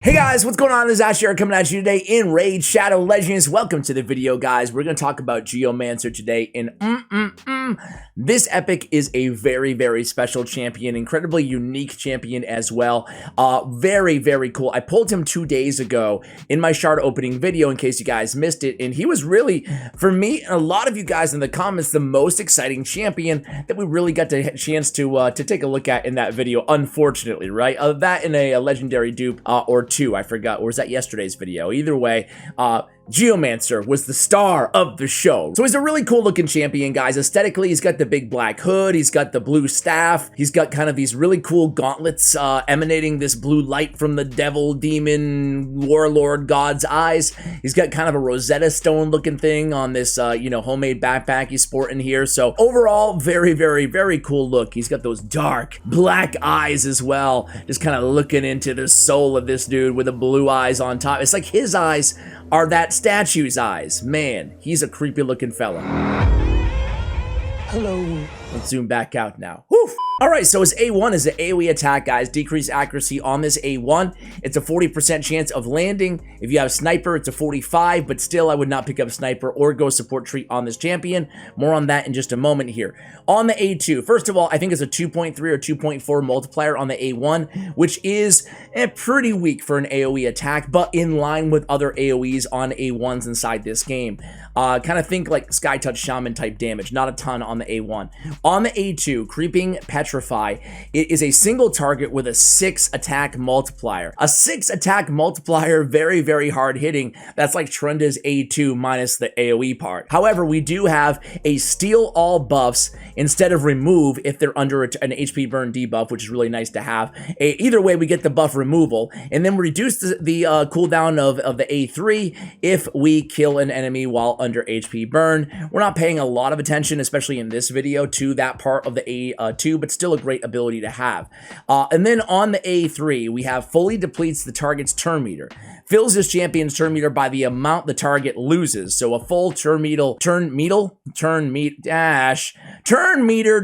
Hey guys, what's going on? This is Ash here coming at you today in Raid Shadow Legends. Welcome to the video, guys. We're going to talk about Geomancer today, and this epic is a very, very special champion, incredibly unique champion as well. Very, very cool. I pulled him 2 days ago in my shard opening video in case you guys missed it, and he was really, for me and a lot of you guys in the comments, the most exciting champion that we really got the chance to take a look at in that video, unfortunately, right? That in a legendary dupe or two, I forgot, or was that yesterday's video? Either way, Geomancer was the star of the show. So he's a really cool looking champion, guys. Aesthetically, he's got the big black hood, he's got the blue staff, he's got kind of these really cool gauntlets emanating this blue light from the devil, demon, warlord god's eyes. He's got kind of a Rosetta Stone looking thing on this, homemade backpack he's sporting here. So overall, very, very, very cool look. He's got those dark black eyes as well, just kind of looking into the soul of this dude with the blue eyes on top. It's like his eyes are that statue's eyes. Man, he's a creepy looking fella. Hello. Let's zoom back out now. Woof. All right, so his A1 is an AoE attack, guys. Decreased accuracy on this A1. It's a 40% chance of landing. If you have sniper, it's a 45, but still I would not pick up sniper or go support tree on this champion. More on that in just a moment here. On the A2, first of all, I think it's a 2.3 or 2.4 multiplier on the A1, which is pretty weak for an AoE attack, but in line with other AoEs on A1s inside this game. Kind of think like Sky Touch Shaman type damage, not a ton on the A1. On the A2, Creeping Petrify, it is a single target with a 6 attack multiplier. A 6 attack multiplier, very, very hard hitting. That's like Trenda's A2 minus the AoE part. However, we do have a steal all buffs instead of remove if they're under an HP burn debuff, which is really nice to have. Either way, we get the buff removal, and then reduce the cooldown of the A3 if we kill an enemy while under HP burn. We're not paying a lot of attention, especially in this video, to that part of the A2, but still a great ability to have. And then on the A3, we have fully depletes the target's turn meter. Fills this champion's turn meter by the amount the target loses. So a full turn meter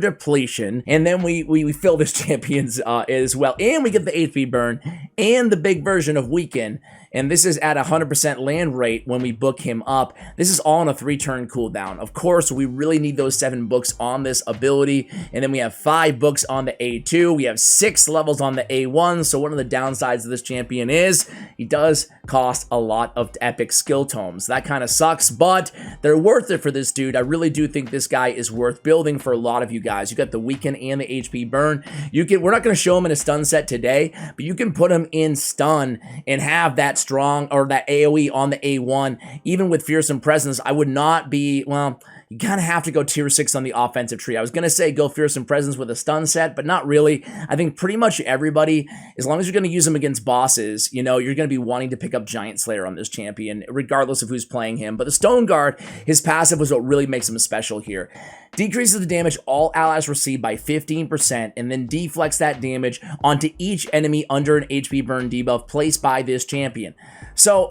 depletion. And then we fill this champion's as well. And we get the HP burn and the big version of weaken. And this is at 100% land rate when we book him up. This is all on a 3-turn cooldown. Of course, we really need those 7 books on this ability. And then we have 5 books on the A2. We have 6 levels on the A1. So one of the downsides of this champion is he does cost a lot of epic skill tomes. That kind of sucks, but they're worth it for this dude. I really do think this guy is worth building for a lot of you guys. You got the weaken and the HP burn. We're not going to show him in a stun set today, but you can put him in stun and have that strong or that AoE on the A1. Even with fearsome presence, I would not be, well, you kind of have to go tier 6 on the offensive tree. I was going to say go fearsome presence with a stun set, but not really. I think pretty much everybody, as long as you're going to use them against bosses, you're going to be wanting to pick up Giant Slayer on this champion, regardless of who's playing him. But the Stone Guard, his passive was what really makes him special here. Decreases the damage all allies receive by 15%, and then deflects that damage onto each enemy under an HP burn debuff placed by this champion. So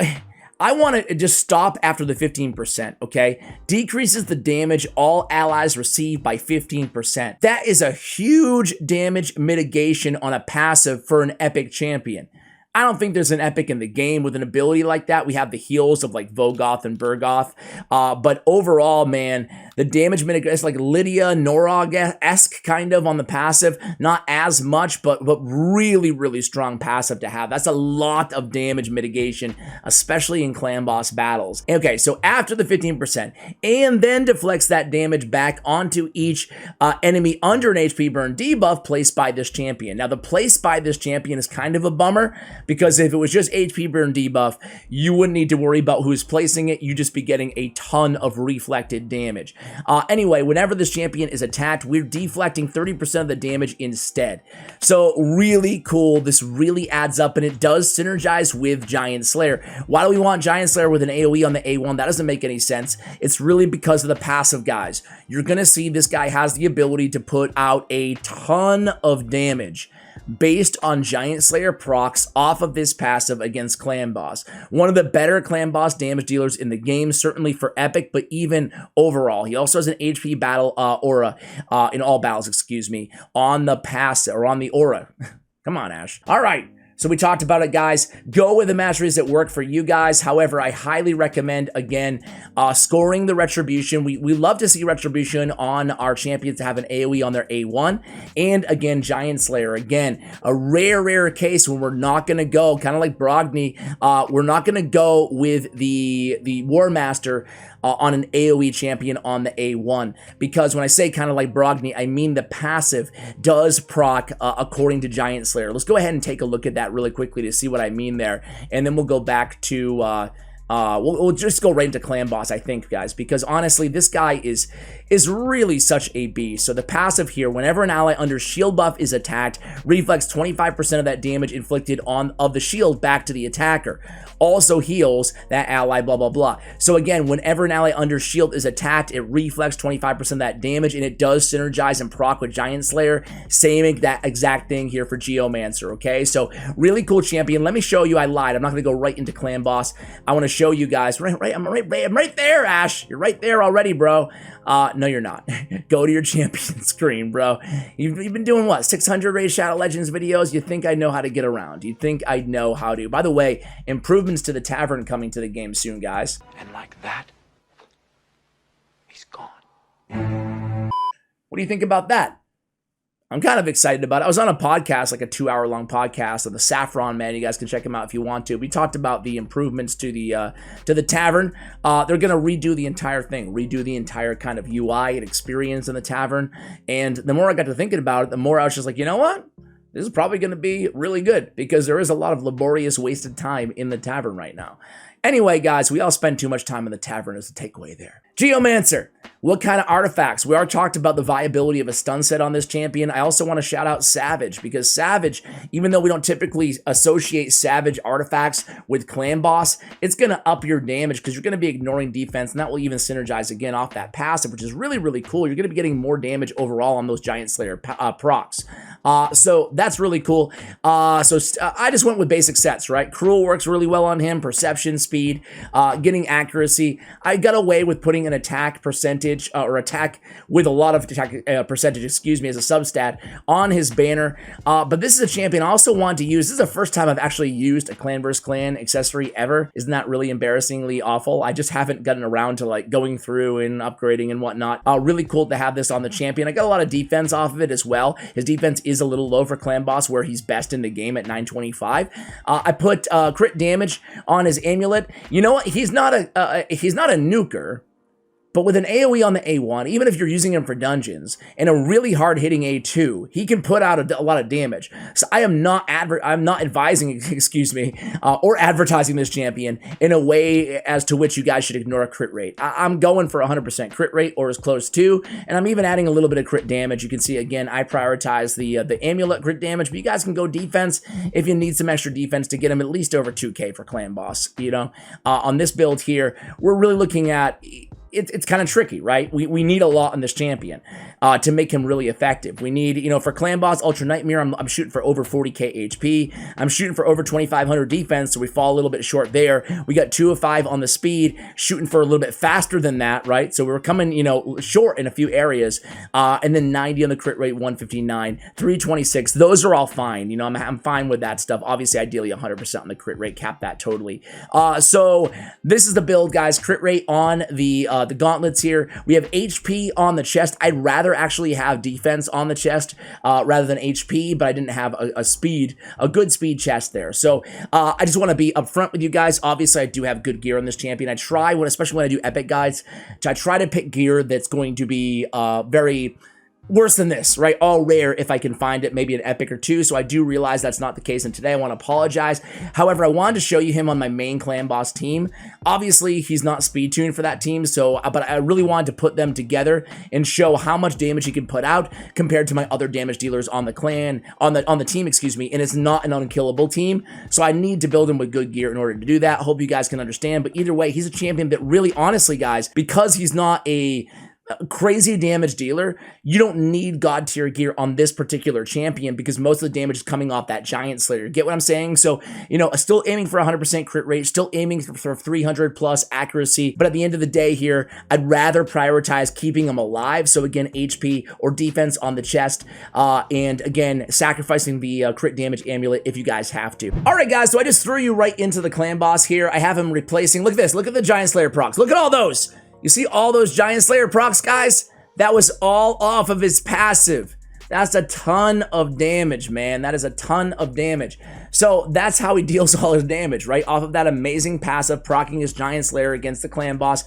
I want to just stop after the 15%, okay? Decreases the damage all allies receive by 15%. That is a huge damage mitigation on a passive for an epic champion. I don't think there's an epic in the game with an ability like that. We have the heals of like Vogoth and Burgoth. But overall, man, the damage mitigation, it's like Lydia, Norog-esque kind of on the passive. Not as much, but really, really strong passive to have. That's a lot of damage mitigation, especially in clan boss battles. Okay, so after the 15%, and then deflects that damage back onto each enemy under an HP burn debuff placed by this champion. Now, the place by this champion is kind of a bummer, because if it was just HP burn debuff, you wouldn't need to worry about who's placing it. You'd just be getting a ton of reflected damage. Anyway, whenever this champion is attacked, we're deflecting 30% of the damage instead. So really cool. This really adds up, and it does synergize with Giant Slayer. Why do we want Giant Slayer with an AoE on the A1? That doesn't make any sense. It's really because of the passive, guys. You're going to see this guy has the ability to put out a ton of damage based on Giant Slayer procs off of this passive against Clan Boss. One of the better Clan Boss damage dealers in the game, certainly for Epic, but even overall. He also has an HP battle aura, in all battles, excuse me, on the passive, or on the aura. Come on, Ash. All right. So we talked about it, guys. Go with the masteries that work for you guys. However, I highly recommend, again, scoring the Retribution. We love to see Retribution on our champions to have an AoE on their A1. And again, Giant Slayer. Again, a rare case when we're not going to go, kind of like Brogni, we're not going to go with the War Master on an AoE champion on the A1, because when I say kind of like Brogni, I mean the passive does proc according to Giant Slayer. Let's go ahead and take a look at that really quickly to see what I mean there, and then we'll go back to we'll just go right into Clan Boss, I think, guys, because honestly, this guy is really such a beast. So the passive here, whenever an ally under shield buff is attacked, reflects 25% of that damage inflicted of the shield back to the attacker. Also heals that ally, blah, blah, blah. So again, whenever an ally under shield is attacked, it reflects 25% of that damage, and it does synergize and proc with Giant Slayer. Same that exact thing here for Geomancer, okay? So really cool champion. Let me show you. I lied. I'm not going to go right into Clan Boss. I want to show you guys. I'm right there, Ash. You're right there already, bro. No, you're not. Go to your champion screen, bro. You've been doing what? 600 Raid Shadow Legends videos? You think I know how to get around? You think I know how to? By the way, improvements to the tavern coming to the game soon, guys. And like that, he's gone. What do you think about that? I'm kind of excited about it. I was on a podcast, like a 2-hour-long podcast of the Saffron Man. You guys can check him out if you want to. We talked about the improvements to the tavern. They're going to redo the entire thing, redo the entire kind of UI and experience in the tavern. And the more I got to thinking about it, the more I was just like, you know what? This is probably going to be really good, because there is a lot of laborious, wasted time in the tavern right now. Anyway, guys, we all spend too much time in the tavern as the takeaway there. Geomancer. What kind of artifacts? We already talked about the viability of a stun set on this champion. I also want to shout out Savage, because Savage, even though we don't typically associate Savage artifacts with Clan Boss, it's going to up your damage because you're going to be ignoring defense, and that will even synergize again off that passive, which is really, really cool. You're going to be getting more damage overall on those Giant Slayer procs. So that's really cool. I just went with basic sets, right? Cruel works really well on him. Perception, speed, getting accuracy. I got away with putting an attack percentage or attack with a lot of attack percentage, excuse me, as a substat on his banner. But this is a champion I also want to use. This is the first time I've actually used a clan versus clan accessory ever. Isn't that really embarrassingly awful? I just haven't gotten around to like going through and upgrading and whatnot. Really cool to have this on the champion. I got a lot of defense off of it as well. His defense is a little low for Clan Boss, where he's best in the game at 925. I put crit damage on his amulet. You know what? He's not a nuker. But with an AoE on the A1, even if you're using him for dungeons, and a really hard-hitting A2, he can put out a lot of damage. So I'm not advising, excuse me, or advertising this champion in a way as to which you guys should ignore a crit rate. I'm going for 100% crit rate, or as close to, and I'm even adding a little bit of crit damage. You can see, again, I prioritize the amulet crit damage, but you guys can go defense if you need some extra defense to get him at least over 2k for Clan Boss, you know? On this build here, we're really looking at... It's kind of tricky, right? We need a lot on this champion to make him really effective. We need, you know, for Clan Boss, Ultra Nightmare, I'm shooting for over 40k HP. I'm shooting for over 2,500 defense, so we fall a little bit short there. We got 2 of 5 on the speed, shooting for a little bit faster than that, right? So we're coming, you know, short in a few areas. And then 90 on the crit rate, 159, 326. Those are all fine. You know, I'm fine with that stuff. Obviously, ideally 100% on the crit rate. Cap that totally. So this is the build, guys. Crit rate on the gauntlets here. We have HP on the chest. I'd rather actually have defense on the chest rather than HP, but I didn't have a good speed chest there. So I just want to be upfront with you guys. Obviously, I do have good gear on this champion. I try, especially when I do epic guides, I try to pick gear that's going to be very... worse than this, right? All rare if I can find it, maybe an epic or two. So I do realize that's not the case, and today I want to apologize. However, I wanted to show you him on my main Clan Boss team. Obviously, he's not speed tuned for that team, so but I really wanted to put them together and show how much damage he can put out compared to my other damage dealers on the clan, on the team, excuse me. And it's not an unkillable team, so I need to build him with good gear in order to do that. I hope you guys can understand. But either way, he's a champion that really, honestly, guys, because he's not a crazy damage dealer, you don't need god tier gear on this particular champion because most of the damage is coming off that Giant Slayer. Get what I'm saying? So, you know, still aiming for 100% crit rate, still aiming for 300 plus accuracy, but at the end of the day here, I'd rather prioritize keeping him alive. So again, HP or defense on the chest, and again, sacrificing the crit damage amulet if you guys have to. All right, guys, so I just threw you right into the clan boss here. I have him replacing, look at this, look at the Giant Slayer procs, look at all those. You see all those Giant Slayer procs, guys? That was all off of his passive. That's a ton of damage, man. That is a ton of damage. So that's how he deals all his damage, right? Off of that amazing passive, proccing his Giant Slayer against the clan boss.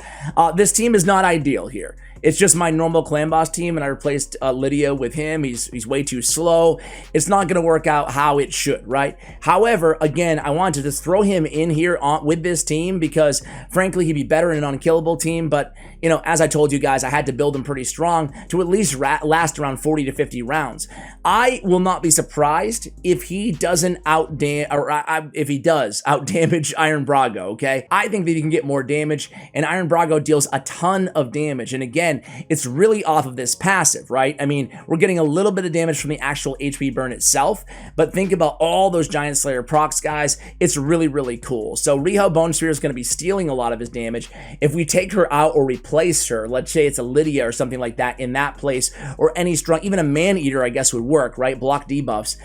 This team is not ideal here. It's just my normal clan boss team, and I replaced Lydia with him. He's way too slow. It's not going to work out how it should, right? However, again, I wanted to just throw him in here with this team because, frankly, he'd be better in an unkillable team. But, you know, as I told you guys, I had to build him pretty strong to at least last around 40 to 50 rounds. I will not be surprised if he doesn't if he does outdamage Iron Brago, okay? I think that he can get more damage, and Iron Brago deals a ton of damage. And again, it's really off of this passive, right? I mean, we're getting a little bit of damage from the actual HP burn itself, but think about all those Giant Slayer procs, guys. It's really, really cool. So Riho Bone Sphere is going to be stealing a lot of his damage. If we take her out or replace her, let's say it's a Lydia or something like that in that place, or any strong, even a Man-Eater, I guess would work, right? Block debuffs.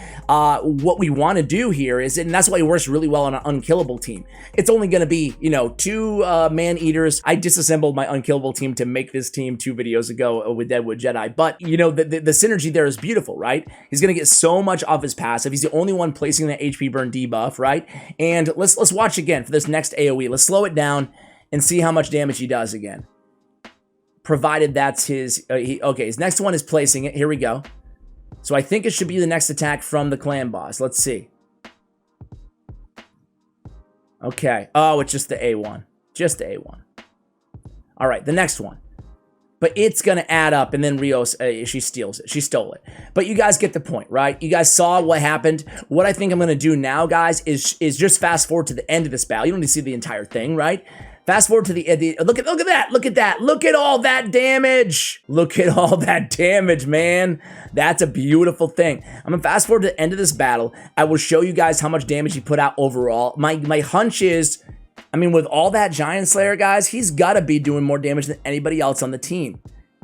What we want to do here is, and that's why it works really well on an unkillable team. It's only going to be, you know, 2 Man-Eaters. I disassembled my unkillable team to make this team 2 videos ago with Deadwood Jedi, but you know, the synergy there is beautiful, right? He's gonna get so much off his passive. He's the only one placing that HP burn debuff, right? And let's watch again for this next AoE. Let's slow it down and see how much damage he does again. Provided that's his, okay, his next one is placing it. Here we go. So I think it should be the next attack from the clan boss. Let's see. Okay. Oh, it's just the A1. Just the A1. All right, the next one. But it's going to add up, and then Rios, she steals it. She stole it. But you guys get the point, right? You guys saw what happened. What I think I'm going to do now, guys, is just fast forward to the end of this battle. You don't need to see the entire thing, right? Fast forward to the look at that. Look at that. Look at all that damage. Look at all that damage, man. That's a beautiful thing. I'm going to fast forward to the end of this battle. I will show you guys how much damage he put out overall. My hunch is, I mean, with all that Giant Slayer, guys, he's got to be doing more damage than anybody else on the team.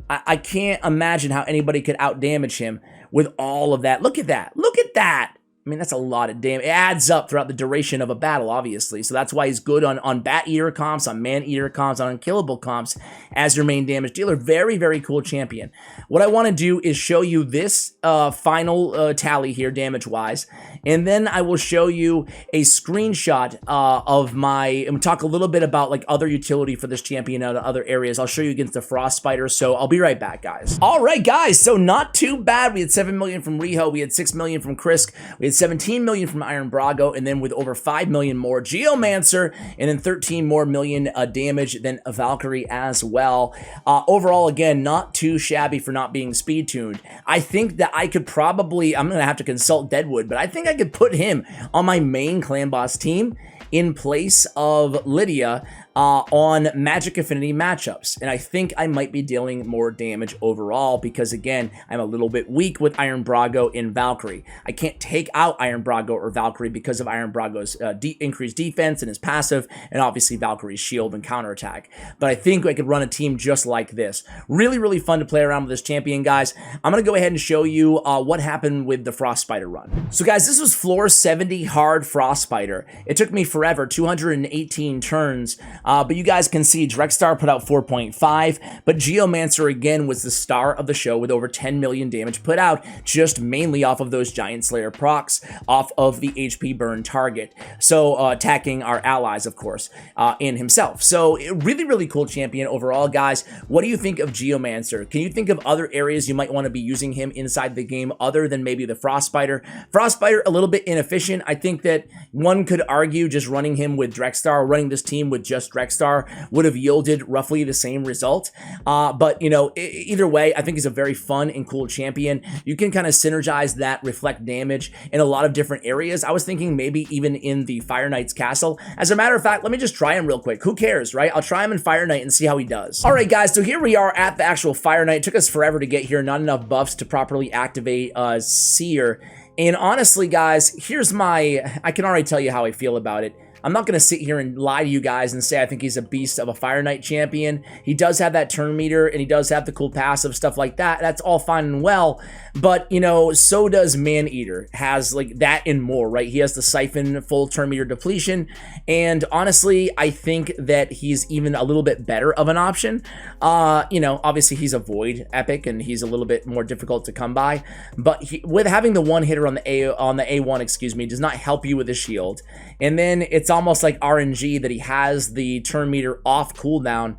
I can't imagine how anybody could outdamage him with all of that. Look at that. Look at that. I mean, that's a lot of damage. It adds up throughout the duration of a battle, obviously. So that's why he's good on Bat Eater comps, on Man Eater comps, on Unkillable comps as your main damage dealer. Very, very cool champion. What I want to do is show you this final tally here, damage-wise. And then I will show you a screenshot of and talk a little bit about like other utility for this champion out of other areas. I'll show you against the Frost Spider. So I'll be right back, guys. All right, guys. So not too bad. We had 7 million from Riho. We had 6 million from Krisk. We had 17 million from Iron Brago, and then with over 5 million more Geomancer, and then 13 more million damage than a Valkyrie as well. Overall, again, not too shabby for not being speed tuned. I think that I could probably, I'm going to have to consult Deadwood, but I think I could put him on my main clan boss team in place of Lydia on Magic Affinity matchups. And I think I might be dealing more damage overall because, again, I'm a little bit weak with Iron Brago in Valkyrie. I can't take out Iron Brago or Valkyrie because of Iron Brago's increased defense and his passive, and obviously Valkyrie's shield and counterattack. But I think I could run a team just like this. Really, really fun to play around with this champion, guys. I'm going to go ahead and show you what happened with the Frost Spider run. So, guys, this was floor 70 hard Frost Spider. It took me forever, 218 turns, but you guys can see Drexstar put out 4.5, but Geomancer again was the star of the show with over 10 million damage put out, just mainly off of those Giant Slayer procs, off of the HP burn target. So attacking our allies, of course, and himself. So really, really cool champion overall, guys. What do you think of Geomancer? Can you think of other areas you might want to be using him inside the game other than maybe the Frost Spider? Frost Spider, a little bit inefficient. I think that one could argue just running him with Drexstar, running this team with just correct star would have yielded roughly the same result. But, you know, either way, I think he's a very fun and cool champion. You can kind of synergize that reflect damage in a lot of different areas. I was thinking maybe even in the Fire Knight's castle. As a matter of fact, let me just try him real quick. Who cares, right? I'll try him in Fire Knight and see how he does. All right, guys, so here we are at the actual Fire Knight. It took us forever to get here. Not enough buffs to properly activate Seer. And honestly, guys, here's I can already tell you how I feel about it. I'm not going to sit here and lie to you guys and say I think he's a beast of a Fire Knight champion. He does have that turn meter, and he does have the cool passive, stuff like that. That's all fine and well, but, you know, so does Man-Eater. Has, like, that and more, right? He has the Siphon full turn meter depletion, and honestly, I think that he's even a little bit better of an option. You know, obviously, he's a Void Epic, and he's a little bit more difficult to come by, but with having the one hitter on the A1, excuse me, does not help you with the shield, and then it's almost like RNG that he has the turn meter off cooldown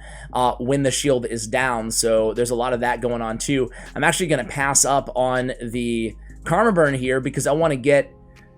when the shield is down, so there's a lot of that going on too. I'm actually going to pass up on the Karma Burn here because I want to get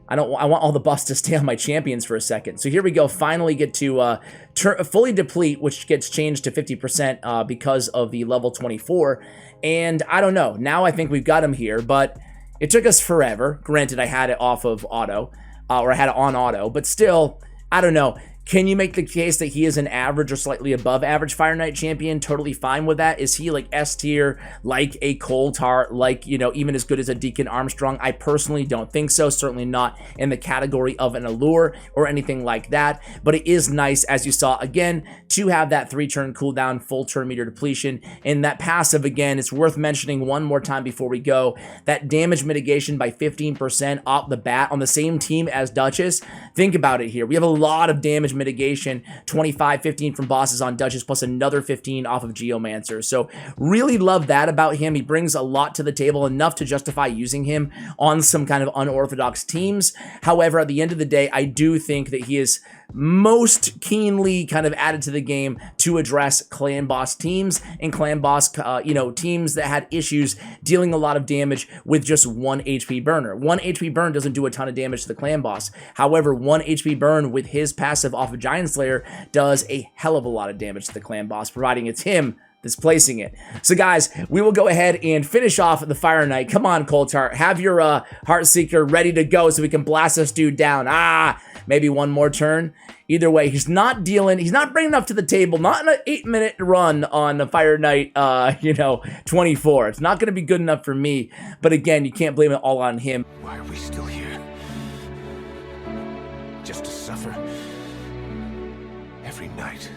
I want all the buffs to stay on my champions for a second. So here we go, finally get to fully deplete, which gets changed to 50% because of the level 24, and I don't know, now I think we've got him here, but it took us forever. Granted, I had it off of auto, or I had it on auto, but still, I don't know. Can you make the case that he is an average or slightly above average Fire Knight champion? Totally fine with that. Is he like S tier, like a Coulthard, like, you know, even as good as a Deacon Armstrong? I personally don't think so. Certainly not in the category of an Allure or anything like that. But it is nice, as you saw, again, to have that 3-turn cooldown, full turn meter depletion. And that passive, again, it's worth mentioning one more time before we go. That damage mitigation by 15% off the bat on the same team as Duchess. Think about it here. We have a lot of damage mitigation, 25, 15 from bosses on Duchess, plus another 15 off of Geomancer. So really love that about him. He brings a lot to the table, enough to justify using him on some kind of unorthodox teams. However, at the end of the day, I do think that he is most keenly kind of added to the game to address clan boss teams and clan boss, you know, teams that had issues dealing a lot of damage with just 1 HP burner. 1 HP burn doesn't do a ton of damage to the clan boss. However, 1 HP burn with his passive off of Giant Slayer does a hell of a lot of damage to the clan boss, providing it's him that's placing it. So guys, we will go ahead and finish off the Fire Knight. Come on, Coulthard, have your Heartseeker ready to go so we can blast this dude down. Maybe one more turn. Either way, he's not bringing enough to the table. Not in an 8-minute run on the Fire Knight, you know, 24. It's not going to be good enough for me. But again, you can't blame it all on him. Why are we still here? Just to suffer? Every night,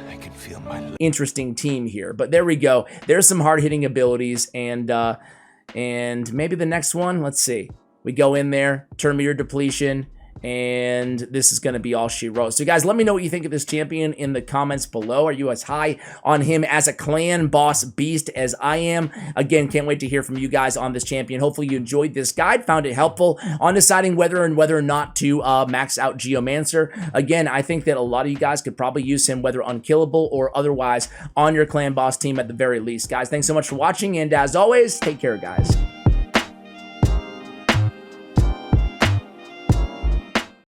I can feel my... Interesting team here. But there we go. There's some hard-hitting abilities. And maybe the next one, let's see. We go in there, turn meter depletion, and this is going to be all she wrote. So guys, let me know what you think of this champion in the comments below. Are you as high on him as a clan boss beast as I am? Again, can't wait to hear from you guys on this champion. Hopefully you enjoyed this guide, found it helpful on deciding whether or not to max out Geomancer. Again, I think that a lot of you guys could probably use him, whether unkillable or otherwise, on your clan boss team at the very least. Guys, thanks so much for watching, and as always, take care, guys.